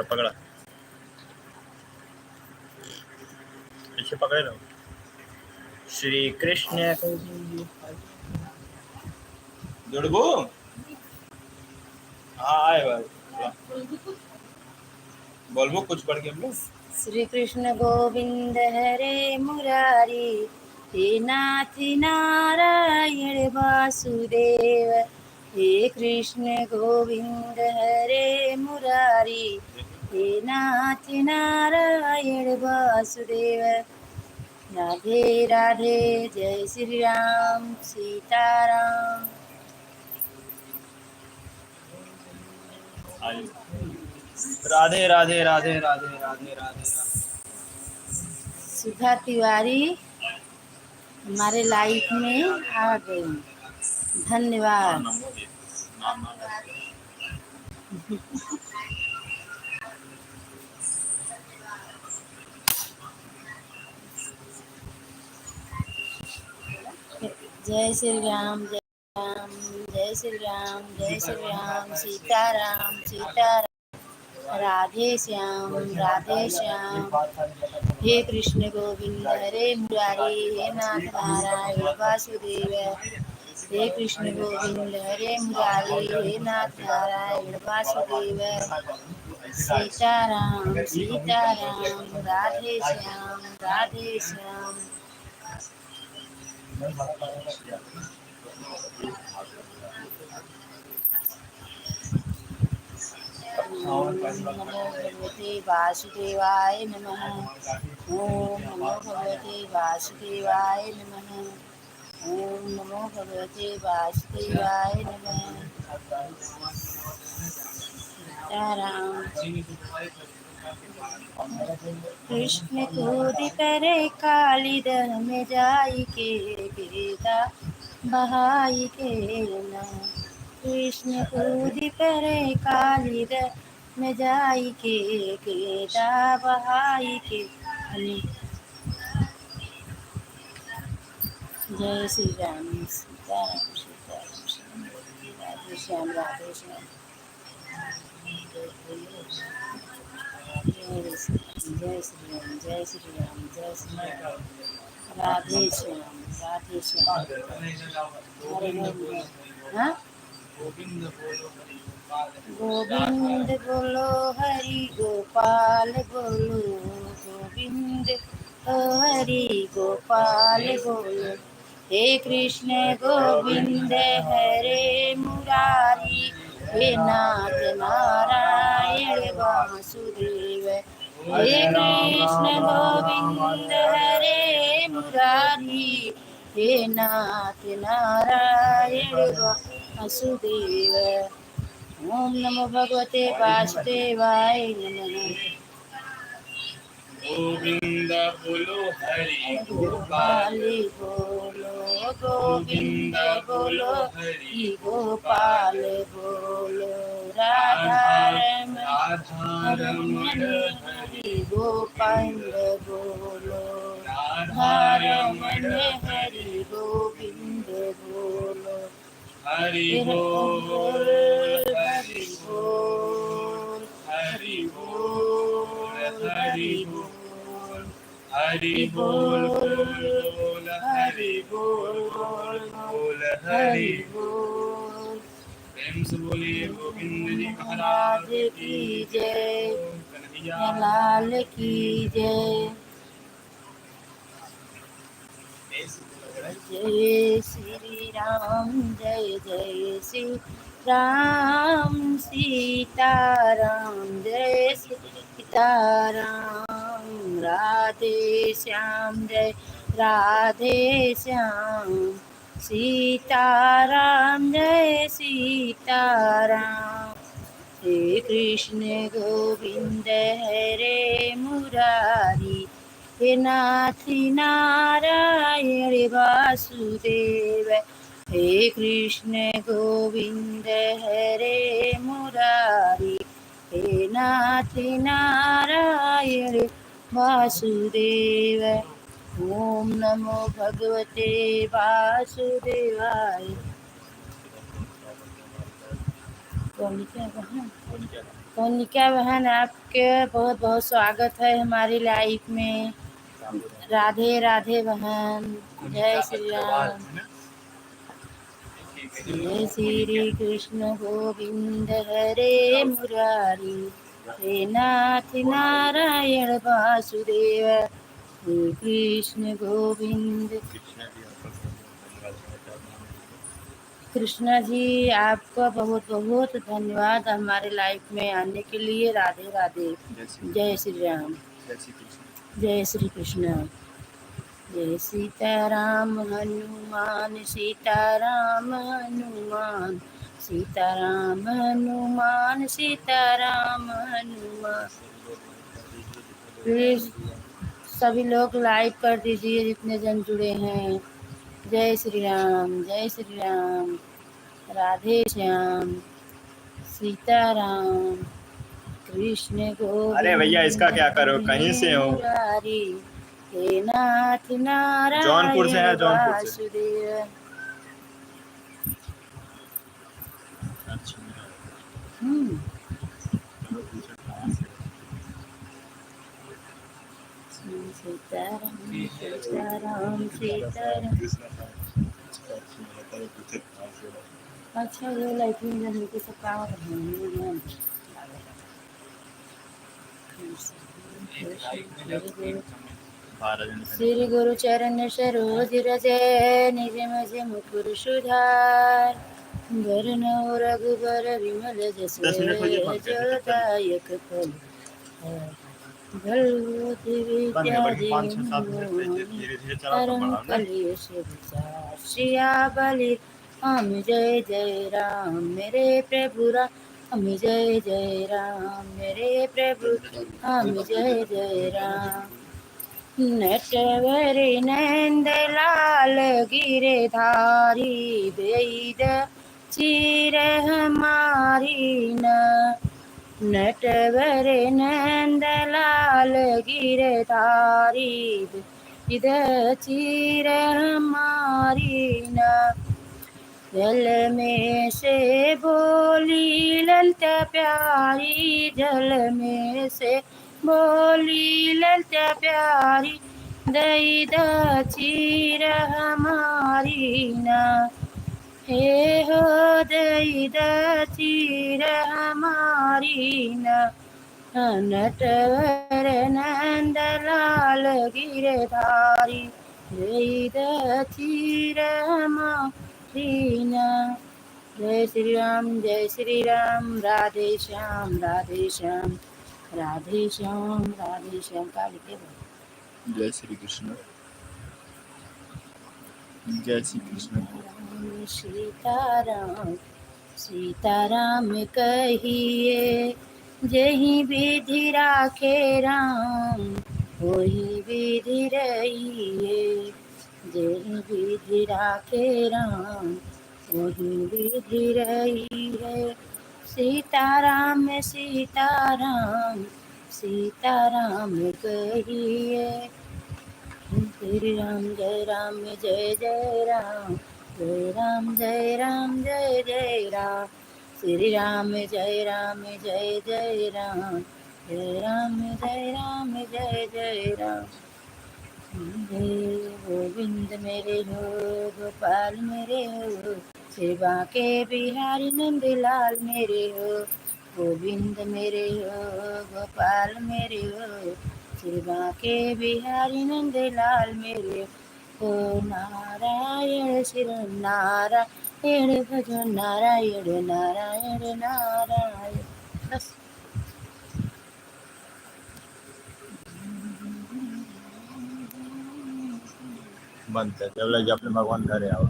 पकड़ा, पीछे पकड़े रहो। श्री कृष्ण जुड़बो। हाँ आए भाई, बोलबो कुछ पढ़ के बोलो। श्री कृष्ण गोविंद हरे मुरारी, हे नाथ नारायण वासुदेव। हे कृष्ण गोविंद हरे मुरारी, हे नाथ नारायण वासुदेव। राधे राधे जय श्री राम सीताराम। राधे राधे राधे राधे राधे राधे। सुधा तिवारी हमारे लाइफ में आ गई, धन्यवाद। जय श्री राम जय राम जय श्री राम जय श्री राम सीताराम सीताराम। राधे श्याम राधे श्याम। हे कृष्ण गोविंद हरे मुरारी, हे नाथ नारायण वासुदेव। हे कृष्ण गोविंद हरे मुरारी, हे नाथ नारायण वासुदेव। सीताराम सीताराम राधे श्याम राधे श्याम। ओम नमो भगवते वासुदेवाय नमः। ओम नमो भगवते वासुदेवाय नमः। ओम नमो भगवते वासुदेवाय नमः। सीताराम। कृष्ण कूद करे काली दह में जाई के, गेदा बहाई के ना। कृष्ण कूद करे काली दह में जाई के, गेदा बहाई के। जय श्री राम सीताराम सीताराम राधे श्याम राधे श्याम। जय श्री राम जय श्री राम जय श्री राम। राधे श्याम राधे श्याम। हाँ गोविंद बोलो हरि गोपाल बोलो, गोविंद हरि गोपाल बोलो। हे कृष्ण गोविंद हरे मुरारी, हे नाथ नारायण वासुदेव। हे कृष्ण गोविंद हरे मुरारी, हे नाथ नारायण वासुदेव। ओम नमो भगवते वासुदेवाय नमः। गोविंद बोलो हरि गोपाल बोलो, गोविंद बोलो हरि गोपाल बोलो। राधा रमण हरि गोपाल बोलो। राधा रमण हरि गोविंद बोलो। हरि बोल हरि बोल हरि बोल हरि बोल हरि बोल बोल हरि बोल बोल हरि बोल। प्रेम से बोलिए गोविंद जी महाराज की जय, कन्हैया लाल की जय। जय श्री राम जय जय श्री राम सीताराम जय सीताराम। राधे श्याम जय राधे श्याम। सीताराम जय सीताराम। हे कृष्ण गोविंद हरे मुरारी, हे नाथ नारायण वासुदेव। हे कृष्ण गोविंद हरे मुरारी, हे नाथ नारायण वासुदेव। ओम नमो भगवते वासुदेवाय। कौन क्या कहा? मोनिका बहन, आपके बहुत बहुत स्वागत है हमारी लाइफ में। राधे राधे बहन, जय श्री राम। जय श्री कृष्ण गोविंद हरे मुरारी, हे नाथ नारायण वासुदेव, हे कृष्ण गोविंद। कृष्णा जी, आपका बहुत बहुत धन्यवाद हमारे लाइफ में आने के लिए। राधे राधे, जय श्री राम, जय श्री कृष्ण। जय सीताराम हनुमान, सीताराम हनुमान, सीताराम हनुमान, सीताराम हनुमान। प्लीज सभी लोग लाइक कर दीजिए जितने जन जुड़े हैं। जय श्री राम, जय श्री राम। राधे श्याम, सीताराम, कृष्ण गोविंद। अरे भैया इसका क्या करो, कहीं से हो? मुरारी, हे नाथ नारायण जौनपुर से है, जौनपुर से। वासुदेव। सीताराम सीताराम सीताराम। अच्छा, ये लाइटिंग जब के सब काम श्री गुरु चरण सरोज रजे, निज मज मुकुर सुधार, वरण रघुबर विमल जस जोदायक फल। कलेश विचार सियाबलि, हम जय जय राम मेरे प्रभु राम, हम जय जय राम मेरे प्रभु, हम जय जय राम। नटवरी नंद लाल गिरधारी, वेद चीर हमारी न। नटवर नंद लाल गिरधारी, वेद चीर हमारी न। जल में से बोली ललता प्यारी, जल में से बोली ललता प्यारी, दई द चीर हमारी ना। हे हो दई द चीर हमारी ना। नटवर नंद लाल गिरधारी, दई द चीर हमारी ना। जय श्री राम, जय श्री राम। राधे श्याम, राधे श्याम, राधे श्याम, राधे श्याम। काली के जय श्री कृष्ण, जय श्री कृष्ण। सीताराम सीताराम कहिए, जही विधि राखे राम, वही विधि रहिए। जही विधि राखे राम, वही विधि रही है। सीताराम सीताराम, सीताराम कहिए। श्री राम जय राम, जय जय राम, जय राम जय राम, जय जय राम। श्री राम जय राम, जय जय राम, जय राम जय राम, जय जय राम। हे गोविंद मेरे हो, गोपाल मेरे हो, सेवा के बिहारी नंदलाल मेरे हो। गोविंद मेरे हो, गोपाल मेरे हो, सेवा के बिहारी नंदलाल मेरे हो। नारायण शिव नारायण भजो, नारायण नारायण नारायण। बस बनते जब लगे अपने भगवान घरे आओ।